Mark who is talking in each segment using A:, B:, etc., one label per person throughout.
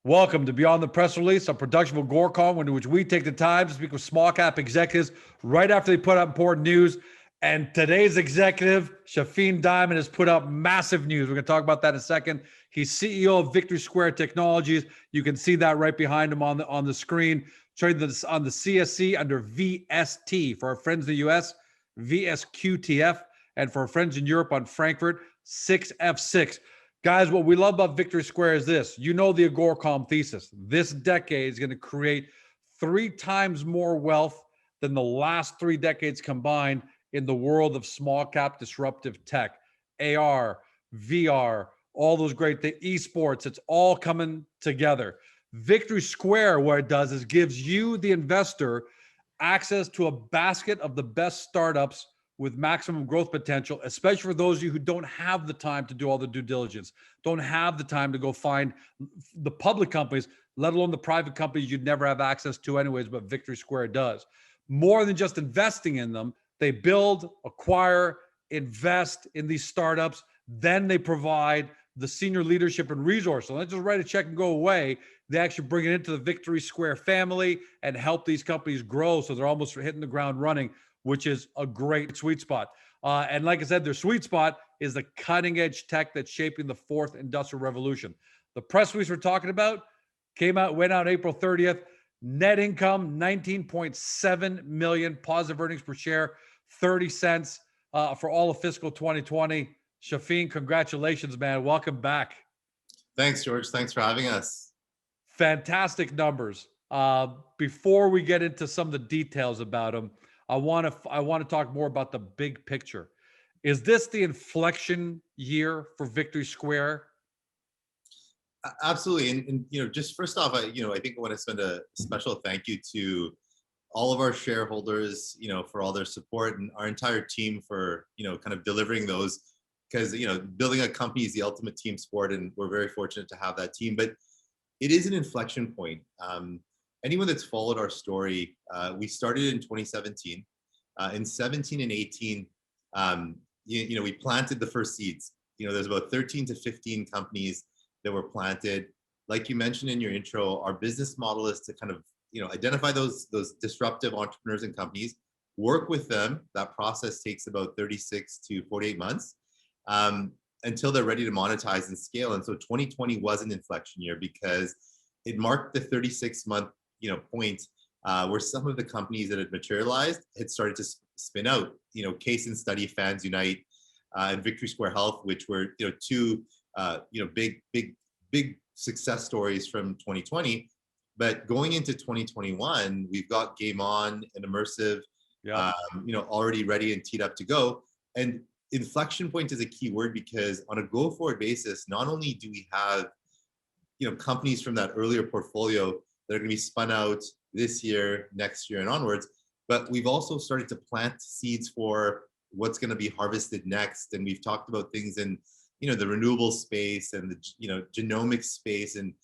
A: Welcome to Beyond the Press Release, a production of Agoracom, in which we take the time to speak with small cap executives right after they put out important news. And today's executive, Shafin Diamond, has put out massive news. We're going to talk about that in a second. He's CEO of Victory Square Technologies. You can see that right behind him on the screen. Trading this on the CSC under VST for our friends in the US, VSQTF, and for our friends in Europe on Frankfurt, 6F6. Guys, what we love about Victory Square is this. You know the Agoracom thesis. This decade is going to create 3 times more wealth than the last 3 decades combined in the world of small cap disruptive tech, AR, VR, all those great things, esports. It's all coming together. Victory Square, what it does is gives you, the investor, access to a basket of the best startups with maximum growth potential, especially for those of you who don't have the time to do all the due diligence, don't have the time to go find the public companies, let alone the private companies you'd never have access to anyways, but Victory Square does. More than just investing in them, they build, acquire, invest in these startups, then they provide the senior leadership and resources. So don't just write a check and go away. They actually bring it into the Victory Square family and help these companies grow so they're almost hitting the ground running, which is a great sweet spot. And like I said, their sweet spot is the cutting edge tech that's shaping the 4th industrial revolution. The press release we're talking about went out April 30th. Net income, 19.7 million, positive earnings per share, 30 cents for all of fiscal 2020. Shafin, congratulations, man. Welcome back.
B: Thanks, George. Thanks for having us.
A: Fantastic numbers. Before we get into some of the details about them, I want to talk more about the big picture. Is this the inflection year for Victory Square?
B: Absolutely. And just first off, I think I want to send a special thank you to all of our shareholders, for all their support, and our entire team for, kind of delivering those, because, building a company is the ultimate team sport, and we're very fortunate to have that team. But it is an inflection point. Anyone that's followed our story, we started in 2017. In 17 and 18, we planted the first seeds. There's about 13 to 15 companies that were planted. Like you mentioned in your intro, our business model is to kind of, identify those disruptive entrepreneurs and companies, work with them. That process takes about 36 to 48 months until they're ready to monetize and scale. And so 2020 was an inflection year because it marked the 36-month point where some of the companies that had materialized had started to spin out. Case and Study, Fans Unite, and Victory Square Health, which were 2 big success stories from 2020. But going into 2021, we've got GameOn and Immersive, already ready and teed up to go. And inflection point is a key word because on a go-forward basis, not only do we have companies from that earlier portfolio that are going to be spun out this year, next year, and onwards, but we've also started to plant seeds for what's going to be harvested next. And we've talked about things in the renewable space and the genomics space, and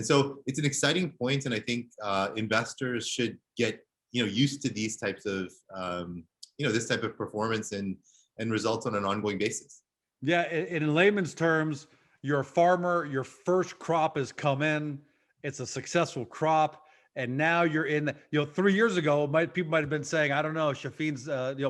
B: so it's an exciting point. And I think investors should get used to these types of this type of performance and results on an ongoing basis.
A: Yeah, in layman's terms, you're a farmer, your first crop has come in, it's a successful crop, and now you're in 3 years ago, people might have been saying, I don't know, Shafin's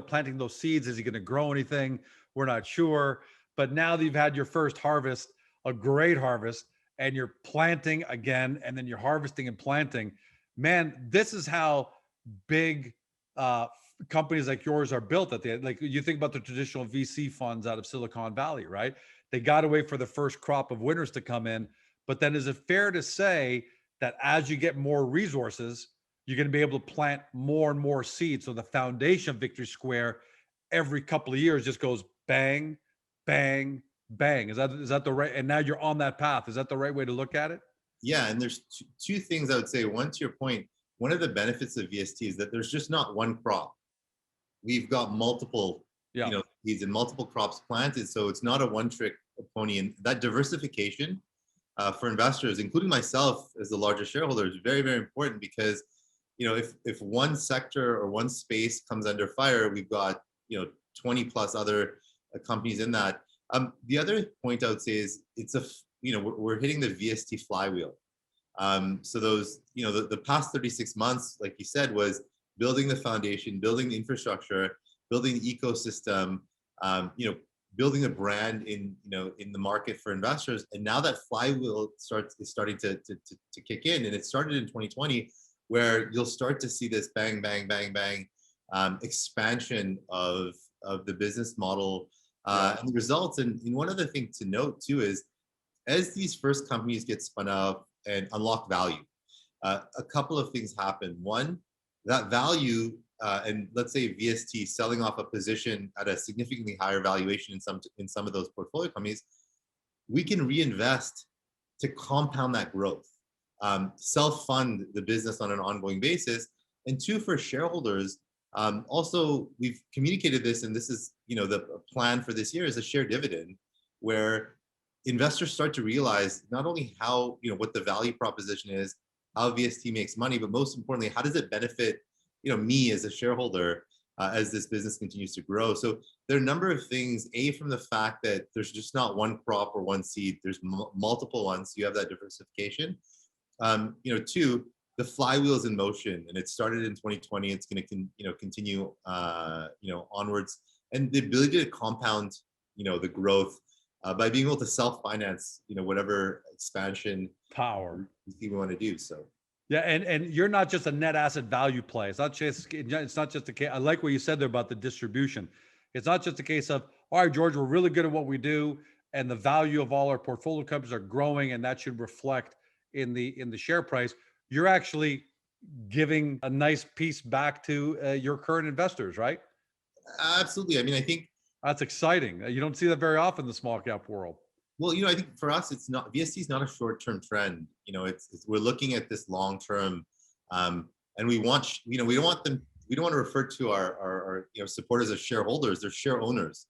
A: planting those seeds, is he going to grow anything? We're not sure. But now that you've had your first harvest, a great harvest, and you're planting again, and then you're harvesting and planting, man, this is how big companies like yours are built. Like you think about the traditional VC funds out of Silicon Valley, right? They got to wait for the first crop of winners to come in. But then is it fair to say that as you get more resources, you're going to be able to plant more and more seeds? So the foundation of Victory Square every couple of years just goes bang, bang, bang. Is that the right? And now you're on that path. Is that the right way to look at it?
B: Yeah, and there's two things I would say. One, to your point, one of the benefits of VST is that there's just not one crop. We've got multiple, seeds and multiple crops planted. So it's not a one-trick pony. And that diversification for investors, including myself as the largest shareholder, is very, very important because, if one sector or one space comes under fire, we've got, 20 plus other companies in that. The other point I would say is we're hitting the VST flywheel. So those, the past 36 months, like you said, was building the foundation, building the infrastructure, building the ecosystem, building a brand in the market for investors. And now that flywheel is starting to kick in, and it started in 2020, where you'll start to see this bang, bang, bang, bang expansion of the business model and the results. And one other thing to note too is, as these first companies get spun out and unlock value, a couple of things happen. One, that value, and let's say VST selling off a position at a significantly higher valuation in some of those portfolio companies, we can reinvest to compound that growth, self-fund the business on an ongoing basis. And two, for shareholders, also we've communicated this, and this is the plan for this year is a share dividend, where investors start to realize not only how what the value proposition is, how VST makes money, but most importantly, how does it benefit me as a shareholder as this business continues to grow. So there are a number of things, from the fact that there's just not one crop or one seed, there's multiple ones, so you have that diversification. Two, the flywheel is in motion, and it started in 2020. It's going to continue onwards, and the ability to compound the growth by being able to self-finance whatever expansion
A: Power
B: we want to do. So
A: yeah, and you're not just a net asset value play. It's not just a case. I like what you said there about the distribution. It's not just a case of, all right, George, we're really good at what we do, and the value of all our portfolio companies are growing, and that should reflect in the share price. You're actually giving a nice piece back to your current investors, right?
B: absolutely. I mean, I think
A: That's exciting. You don't see that very often in the small cap world.
B: well, I think for us, it's not, VST is not a short-term trend. It's we're looking at this long-term, and we want, we don't want them, we don't want to refer to our supporters as shareholders. They're share owners,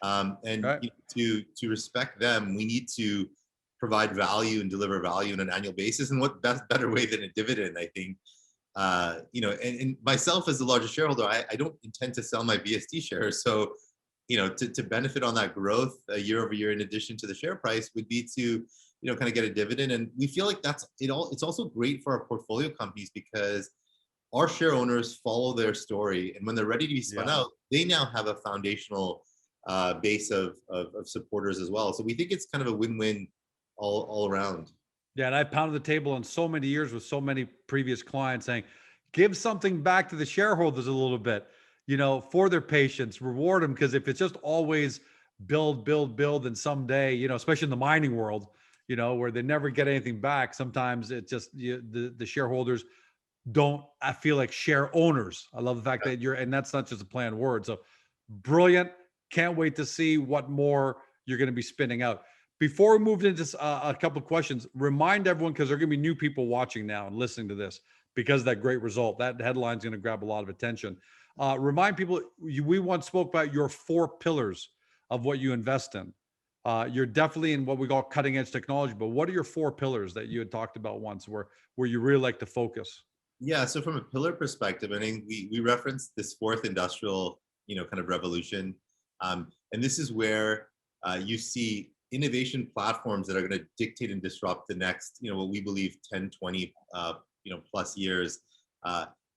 B: and
A: Right.
B: To respect them, we need to provide value and deliver value on an annual basis. And what better way than a dividend? I think, and myself as the largest shareholder, I don't intend to sell my VST shares, so to benefit on that growth year over year, in addition to the share price, would be to, kind of get a dividend. And we feel like that's it all. It's also great for our portfolio companies because our share owners follow their story. And when they're ready to be spun out, they now have a foundational base of supporters as well. So we think it's kind of a win-win all around.
A: Yeah, and I pounded the table on so many years with so many previous clients saying, give something back to the shareholders a little bit, for their patience, reward them. Because if it's just always build, build, build, and someday, especially in the mining world, where they never get anything back, sometimes it just, the shareholders don't, I feel like share owners. I love the fact that and that's not just a planned word. So brilliant. Can't wait to see what more you're going to be spinning out. Before we move into a couple of questions, remind everyone, because there are going to be new people watching now and listening to this because of that great result. That headline is going to grab a lot of attention. Remind people, we once spoke about your 4 pillars of what you invest in. You're definitely in what we call cutting edge technology, but what are your 4 pillars that you had talked about once where you really like to focus?
B: Yeah, so from a pillar perspective, I think we referenced this 4th industrial, kind of revolution, and this is where you see innovation platforms that are going to dictate and disrupt the next, what we believe 10, 20, plus years.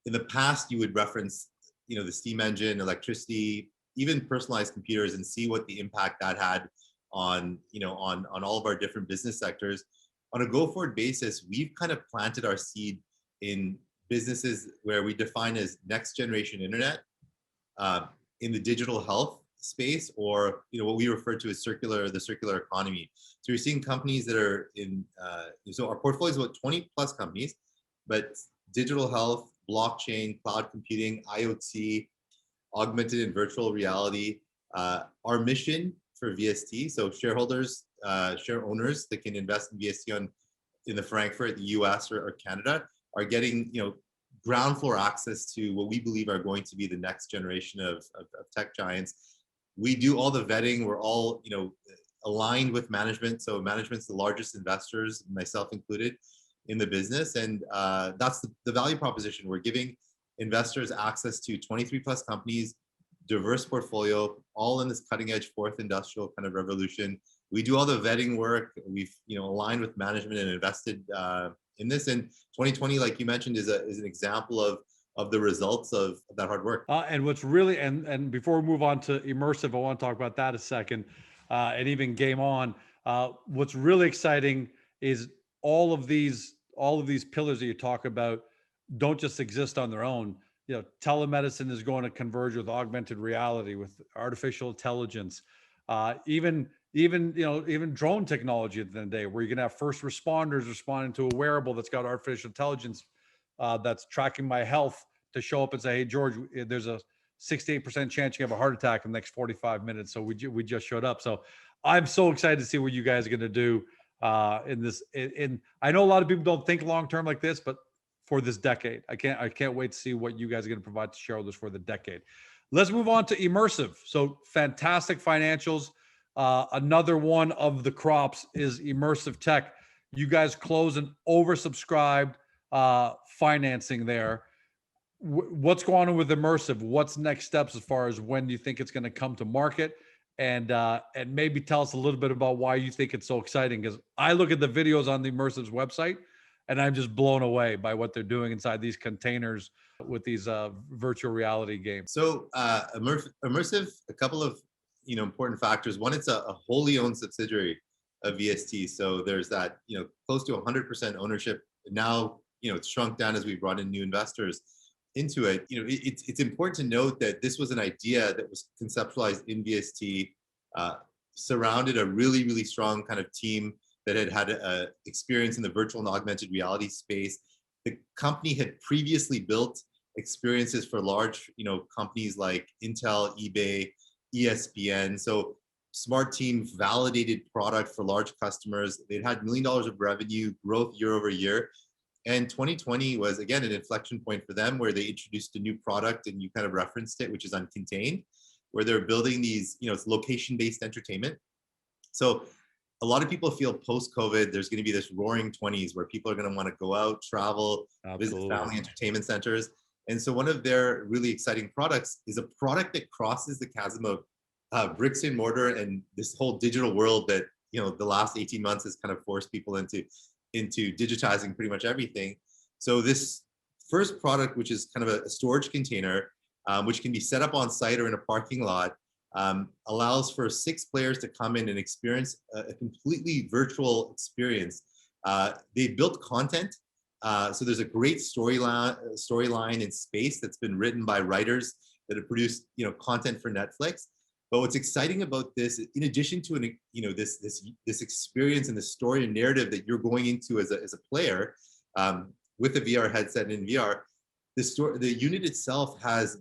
B: In the past, you would reference, the steam engine, electricity, even personalized computers, and see what the impact that had on, on all of our different business sectors. On a go-forward basis, we've kind of planted our seed in businesses where we define as next generation internet, in the digital health space, or what we refer to as the circular economy. So you're seeing companies that are in, so our portfolio is about 20 plus companies, but digital health, blockchain, cloud computing, IoT, augmented and virtual reality. Our mission for VST, so shareholders, share owners that can invest in VST in the Frankfurt, the US or Canada, are getting ground floor access to what we believe are going to be the next generation of tech giants. We do all the vetting. We're all aligned with management. So management's the largest investors, myself included, in the business, and that's the value proposition. We're giving investors access to 23 plus companies, diverse portfolio, all in this cutting edge 4th industrial kind of revolution. We do all the vetting work. We've aligned with management and invested in this. And 2020, like you mentioned, is an example of the results of that hard work.
A: And what's really, and before we move on to immersive, I want to talk about that a second, and even GameOn. What's really exciting is all of these pillars that you talk about don't just exist on their own. You know, telemedicine is going to converge with augmented reality, with artificial intelligence, even drone technology at the end of the day, where you're going to have first responders responding to a wearable that's got artificial intelligence that's tracking my health to show up and say, hey, George, there's a 68% chance you have a heart attack in the next 45 minutes. So we just showed up. So I'm so excited to see what you guys are going to do in this. I know a lot of people don't think long-term like this, but for this decade, I can't wait to see what you guys are going to provide to shareholders for the decade. Let's move on to immersive. So fantastic financials. Another one of the crops is immersive tech. You guys closed an oversubscribed financing there. What's going on with immersive? What's next steps as far as when do you think it's going to come to market? And maybe tell us a little bit about why you think it's so exciting. Because I look at the videos on the Immersive's website, and I'm just blown away by what they're doing inside these containers with these virtual reality games.
B: So immersive, a couple of important factors. One, it's a wholly owned subsidiary of VST. So there's that close to 100% ownership. Now it's shrunk down as we brought in new investors into it. It's important to note that this was an idea that was conceptualized in VST, surrounded a really, really strong kind of team that had experience in the virtual and augmented reality space. The company had previously built experiences for large, companies like Intel, eBay, ESPN. So smart team, validated product for large customers. They'd had $1 million of revenue growth year over year. And 2020 was, again, an inflection point for them where they introduced a new product, and you kind of referenced it, which is Uncontained, where they're building these, it's location-based entertainment. So a lot of people feel post-COVID, there's going to be this roaring 20s where people are going to want to go out, travel, visit family entertainment centers. And so one of their really exciting products is a product that crosses the chasm of bricks and mortar and this whole digital world that, the last 18 months has kind of forced people into digitizing pretty much everything. So this first product, which is kind of a storage container, which can be set up on site or in a parking lot, allows for 6 players to come in and experience a completely virtual experience. They built content. So there's a great storyline in space that's been written by writers that have produced, content for Netflix. But what's exciting about this, in addition to this experience and the story and narrative that you're going into as a player with a VR headset and in VR, the unit itself has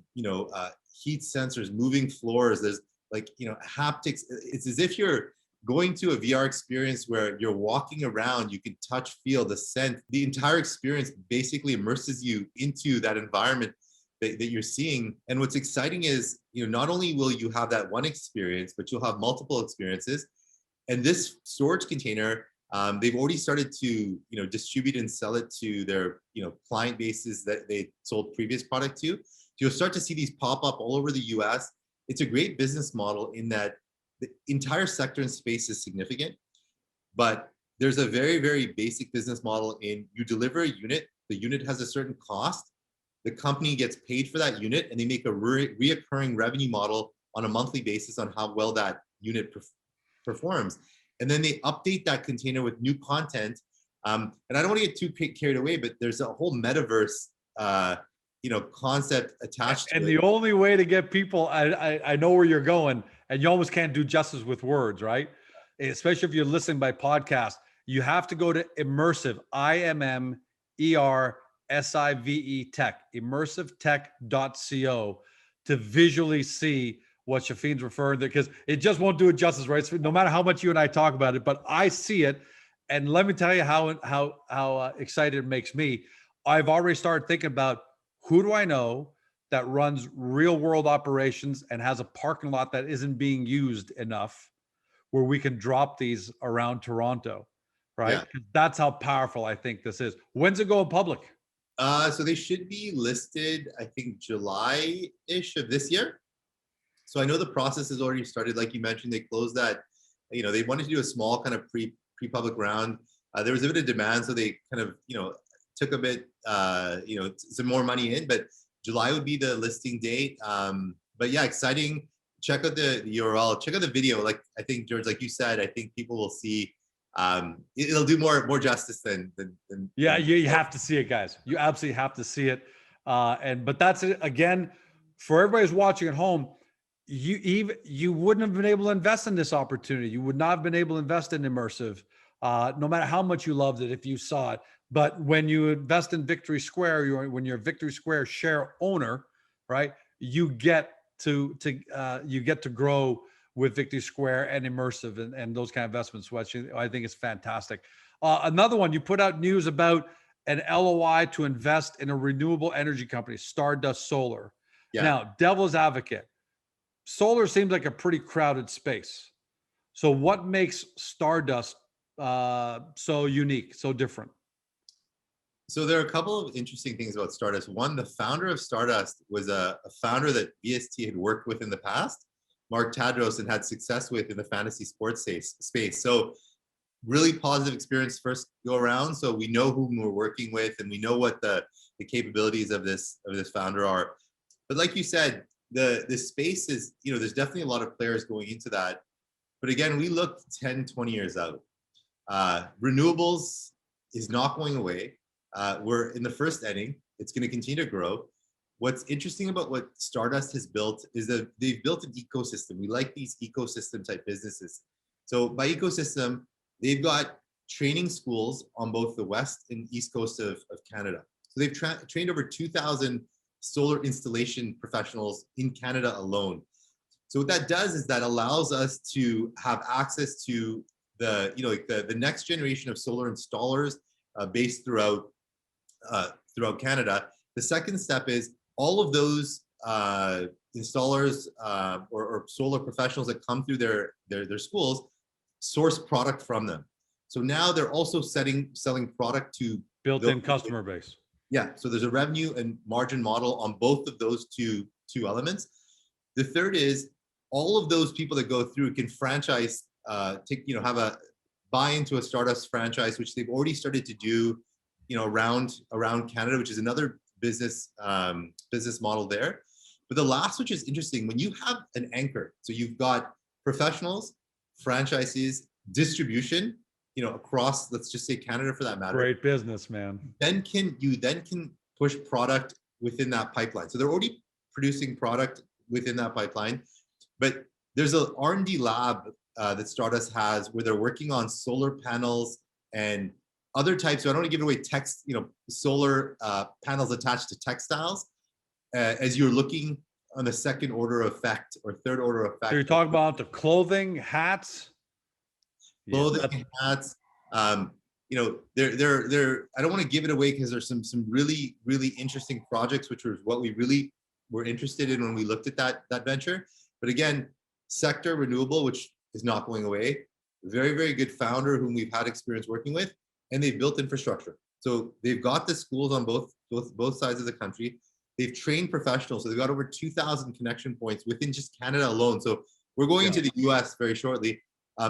B: heat sensors, moving floors. There's haptics. It's as if you're going to a VR experience where you're walking around, you can touch, feel the scent. The entire experience basically immerses you into that environment that you're seeing. And what's exciting is, not only will you have that one experience, but you'll have multiple experiences. And this storage container, they've already started to, distribute and sell it to their, client bases that they sold previous product to. You'll start to see these pop up all over the US. It's a great business model in that the entire sector and space is significant, but there's a very, very basic business model in you deliver a unit, the unit has a certain cost, the company gets paid for that unit, and they make a reoccurring revenue model on a monthly basis on how well that unit performs. And then they update that container with new content. And I don't want to get too carried away, but there's a whole metaverse, concept attached to it.
A: And the only way to get people, I know where you're going, and you almost can't do justice with words, right? Especially if you're listening by podcast, you have to go to immersive, IMMERSIVE tech, immersivetech.co to visually see what Shafin's referring to, because it just won't do it justice, right? So no matter how much you and I talk about it, but I see it. And let me tell you how excited it makes me. I've already started thinking about who do I know that runs real world operations and has a parking lot that isn't being used enough where we can drop these around Toronto, right? Yeah. That's how powerful I think this is. When's it going public?
B: So they should be listed, I think, July-ish of this year. So I know the process has already started. Like you mentioned, they closed that, they wanted to do a small kind of pre-public round. There was a bit of demand, so they kind of, took a bit, some more money in, but July would be the listing date. But yeah, exciting. Check out the URL, check out the video. Like, I think, George, like you said, I think people will see, it'll do more justice than
A: yeah, you have to see it, guys. You absolutely have to see it. But that's it again, for everybody who's watching at home. You wouldn't have been able to invest in this opportunity. You would not have been able to invest in immersive, no matter how much you loved it if you saw it. But when you invest in Victory Square, when you're a Victory Square share owner, right, you get to grow with Victory Square and immersive and those kind of investments, which I think is fantastic. Another one, you put out news about an LOI to invest in a renewable energy company, Stardust Solar.
B: Yeah.
A: Now, devil's advocate, solar seems like a pretty crowded space. So what makes Stardust so unique, so different?
B: So there are a couple of interesting things about Stardust. One, the founder of Stardust was a founder that VST had worked with in the past, Mark Tadros, and had success with in the fantasy sports space. So really positive experience first go around. So we know whom we're working with, and we know what the capabilities of this founder are. But like you said, the space is, there's definitely a lot of players going into that. But again, we look 10, 20 years out. Renewables is not going away. We're in the first inning. It's going to continue to grow. What's interesting about what Stardust has built is that they've built an ecosystem. We like these ecosystem type businesses. So by ecosystem, they've got training schools on both the west and east coast of Canada. So they've trained over 2,000 solar installation professionals in Canada alone. So what that does is that allows us to have access to the next generation of solar installers based throughout Canada. The second step is all of those installers or solar professionals that come through their schools source product from them. So now they're also selling product to
A: built-in customer base.
B: Yeah, so there's a revenue and margin model on both of those two elements. The third is all of those people that go through can franchise, have a buy into a Stardust franchise, which they've already started to do, around Canada, which is another business model there. But the last, which is interesting, when you have an anchor, so you've got professionals, franchises, distribution, across, let's just say Canada for that matter.
A: Great business, man.
B: Then you can push product within that pipeline. So they're already producing product within that pipeline, but there's a R&D lab that Stardust has where they're working on solar panels and other types. So I don't want to give away solar panels attached to textiles as you're looking on the second order effect or third order effect.
A: So you're talking about the clothing, hats?
B: Clothing, hats. They're I don't want to give it away because there's some really, really interesting projects, which was what we really were interested in when we looked at that venture. But again, sector renewable, which is not going away. Very, very good founder whom we've had experience working with, and they've built infrastructure. So they've got the schools on both sides of the country. They've trained professionals. So they've got over 2,000 connection points within just Canada alone. So we're going into the US very shortly.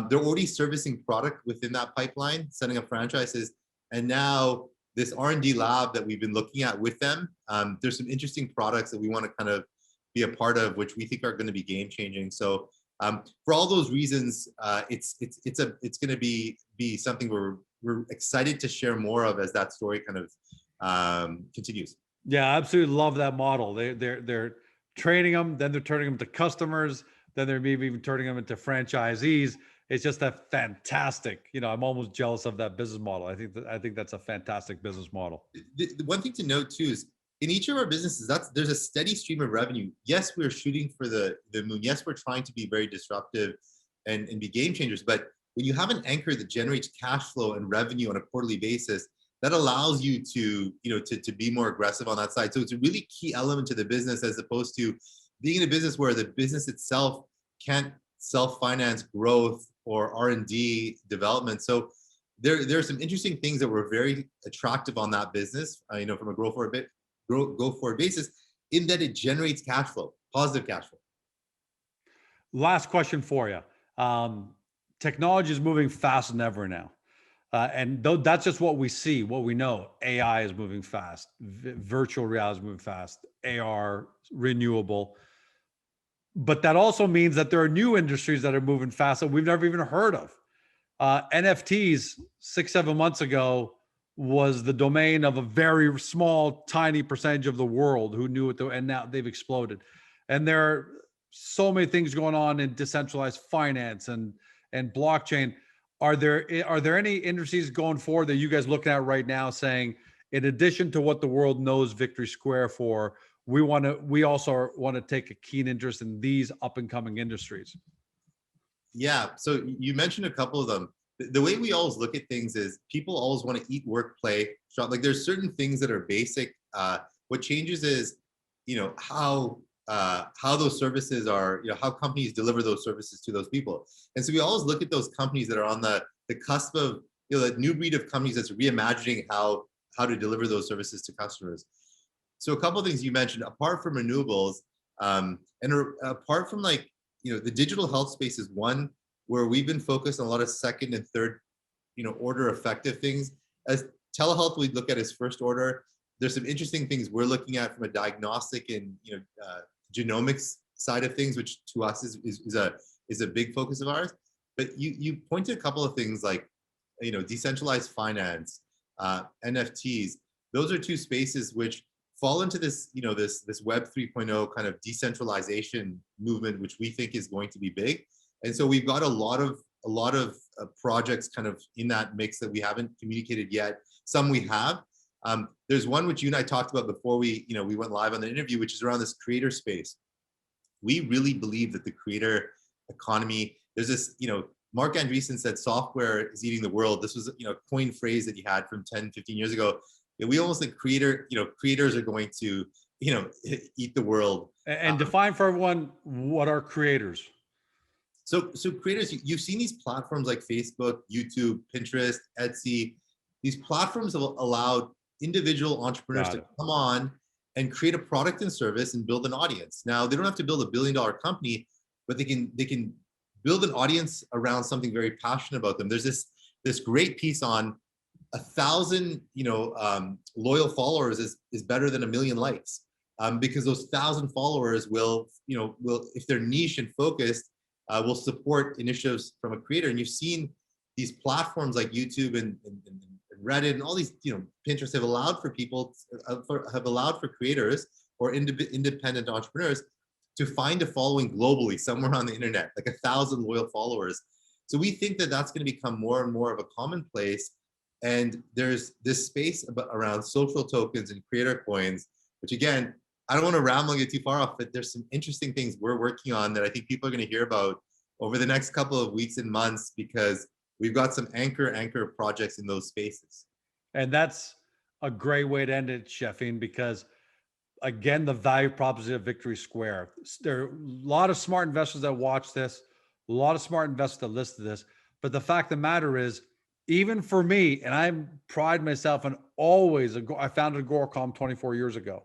B: They're already servicing product within that pipeline, setting up franchises. And now this R&D lab that we've been looking at with them, there's some interesting products that we want to kind of be a part of, which we think are going to be game changing. So for all those reasons, it's going to be something we're excited to share more of as that story kind of continues.
A: Yeah, I absolutely love that model. They're training them, then they're turning them to customers, then they're maybe even turning them into franchisees. It's just a fantastic, I'm almost jealous of that business model. I think that's a fantastic business model.
B: The one thing to note too is in each of our businesses, there's a steady stream of revenue. Yes, we're shooting for the moon. Yes, we're trying to be very disruptive and be game changers. But when you have an anchor that generates cash flow and revenue on a quarterly basis, that allows you to be more aggressive on that side. So it's a really key element to the business, as opposed to being in a business where the business itself can't self-finance growth or R&D development. So there are some interesting things that were very attractive on that business, from a go forward basis, in that it generates cash flow, positive cash flow.
A: Last question for you. Technology is moving faster than ever now. And though that's just what we see, what we know. AI is moving fast, virtual reality is moving fast, AR, renewable. But that also means that there are new industries that are moving fast that we've never even heard of. NFTs 6, 7 months ago was the domain of a very small, tiny percentage of the world who knew it, and now they've exploded. And there are so many things going on in decentralized finance and blockchain. Are there any industries going forward that you guys looking at right now, saying, in addition to what the world knows Victory Square for, we also want to take a keen interest in these up and coming industries?
B: Yeah. So you mentioned a couple of them. The way we always look at things is people always want to eat, work, play, shop. Like there's certain things that are basic. What changes is, how those services are, how companies deliver those services to those people. And so we always look at those companies that are on the cusp of, that new breed of companies that's reimagining how to deliver those services to customers. So a couple of things you mentioned, apart from renewables, and apart from the digital health space is one where we've been focused on a lot of second and third, order effective things. As telehealth, we look at as first order. There's some interesting things we're looking at from a diagnostic and genomics side of things, which to us is a big focus of ours. But you point to a couple of things like decentralized finance, NFTs. Those are two spaces which fall into this this Web 3.0 kind of decentralization movement, which we think is going to be big. And so we've got a lot of projects kind of in that mix that we haven't communicated yet. Some we have. There's one which you and I talked about before we went live on the interview, which is around this creator space. We really believe that the creator economy, there's this, Mark Andreessen said software is eating the world. This was a coined phrase that he had from 10, 15 years ago. We almost think creators are going to, eat the world.
A: And define for everyone, what are creators?
B: So creators, you've seen these platforms like Facebook, YouTube, Pinterest, Etsy. These platforms have allowed individual entrepreneurs to come on and create a product and service and build an audience. Now, they don't have to build $1 billion company, but they can build an audience around something very passionate about them. There's this great piece on 1,000 loyal followers is better than 1 million likes, because those 1,000 followers will if they're niche and focused, will support initiatives from a creator. And you've seen these platforms like YouTube and Reddit and all these, Pinterest have allowed for people, have allowed for creators or independent entrepreneurs to find a following globally somewhere on the internet, like 1,000 loyal followers. So we think that that's going to become more and more of a commonplace. And there's this space around social tokens and creator coins, which again, I don't want to ramble and get too far off, but there's some interesting things we're working on that I think people are going to hear about over the next couple of weeks and months, because we've got some anchor projects in those spaces.
A: And that's a great way to end it, Sheffin, because again, the value proposition of Victory Square. There are a lot of smart investors that watch this, a lot of smart investors that listen to this. But the fact of the matter is, even for me, and I pride myself on always, I founded Agoracom 24 years ago,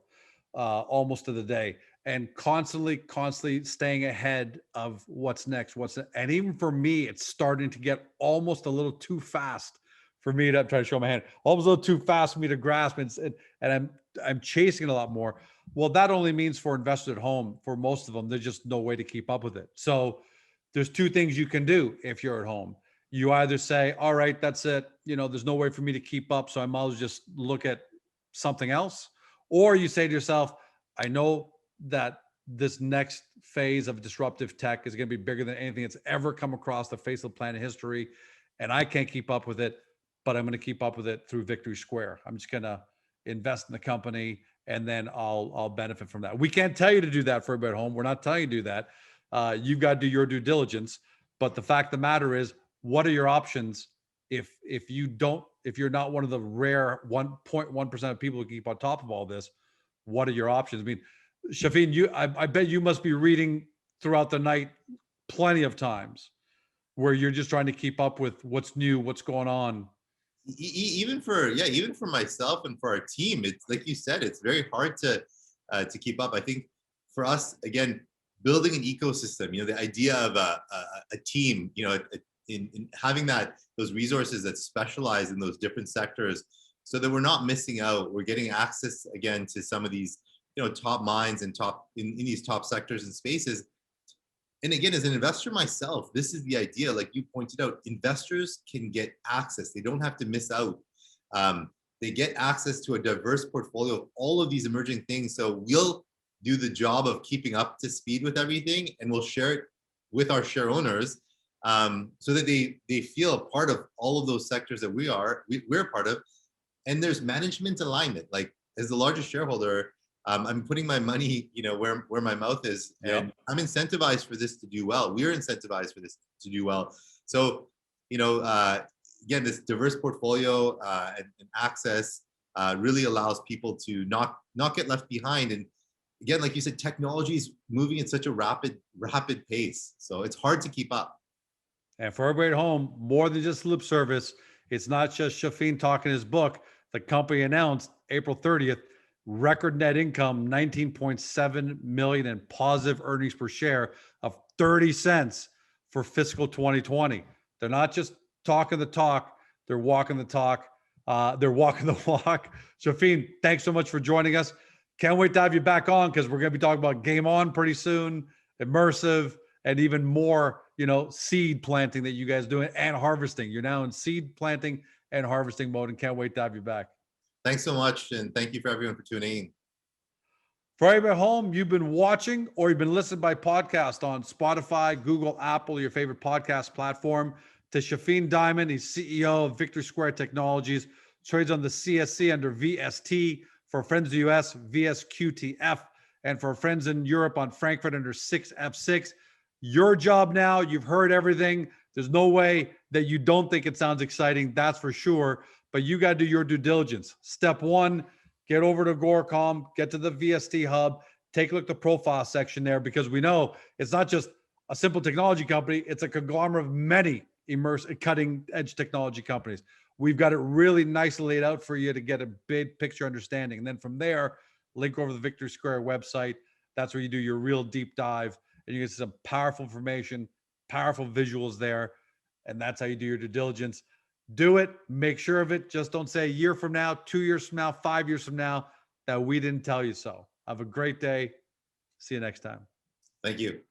A: almost to the day, and constantly staying ahead of what's next. And even for me, it's starting to get almost a little too fast for me to, I'm trying to show my hand, almost a little too fast for me to grasp, and I'm chasing it a lot more. Well, that only means for investors at home, for most of them, there's just no way to keep up with it. So there's two things you can do if you're at home. You either say, all right, that's it. There's no way for me to keep up, so I might as well just look at something else. Or you say to yourself, I know that this next phase of disruptive tech is going to be bigger than anything that's ever come across the face of the planet history, and I can't keep up with it, but I'm going to keep up with it through Victory Square. I'm just going to invest in the company, and then I'll benefit from that. We can't tell you to do that for everybody at home. We're not telling you to do that. You've got to do your due diligence. But the fact of the matter is, what are your options if you're not one of the rare 1.1% of people who keep on top of all this? What are your options? I mean, Sheffin, I bet you must be reading throughout the night plenty of times where you're just trying to keep up with what's new, what's going on.
B: Even for myself and for our team, it's like you said, it's very hard to keep up. I think for us, again, building an ecosystem, the idea of a team, in having those resources that specialize in those different sectors, so that we're not missing out. We're getting access again to some of these, top minds and top in these top sectors and spaces. And again, as an investor myself, this is the idea. Like you pointed out, investors can get access. They don't have to miss out. They get access to a diverse portfolio of all of these emerging things. So we'll do the job of keeping up to speed with everything, and we'll share it with our share owners, so that they feel a part of all of those sectors that we're a part of. And there's management alignment. Like as the largest shareholder, I'm putting my money, where my mouth is, and I'm incentivized for this to do well. We're incentivized for this to do well. So, again, this diverse portfolio and access really allows people to not get left behind. And again, like you said, technology is moving at such a rapid pace, so it's hard to keep up.
A: And for everybody at home, more than just lip service, it's not just Shafin talking his book. The company announced April 30th, record net income, 19.7 million, and positive earnings per share of 30 cents for fiscal 2020. They're not just talking the talk, they're walking the talk. They're walking the walk. Shafin, thanks so much for joining us. Can't wait to have you back on, because we're going to be talking about GameOn pretty soon, immersive, and even more, seed planting that you guys doing and harvesting. You're now in seed planting and harvesting mode, and can't wait to have you back.
B: Thanks so much, and thank you for everyone for tuning in.
A: For everybody at home, you've been watching or you've been listening by podcast on Spotify, Google, Apple, your favorite podcast platform. To Shafin Diamond, he's CEO of Victory Square Technologies, trades on the CSC under VST. For friends in the US, VSQTF. And for friends in Europe on Frankfurt under 6F6. Your job now, you've heard everything. There's no way that you don't think it sounds exciting, that's for sure. But you got to do your due diligence. Step one, get over to Gorecom, get to the VST hub, take a look at the profile section there, because we know it's not just a simple technology company, it's a conglomerate of many cutting edge technology companies. We've got it really nicely laid out for you to get a big picture understanding. And then from there, link over to the Victory Square website. That's where you do your real deep dive, and you get some powerful information, powerful visuals there. And that's how you do your due diligence. Do it. Make sure of it. Just don't say a year from now, 2 years from now, 5 years from now that we didn't tell you so. Have a great day. See you next time.
B: Thank you.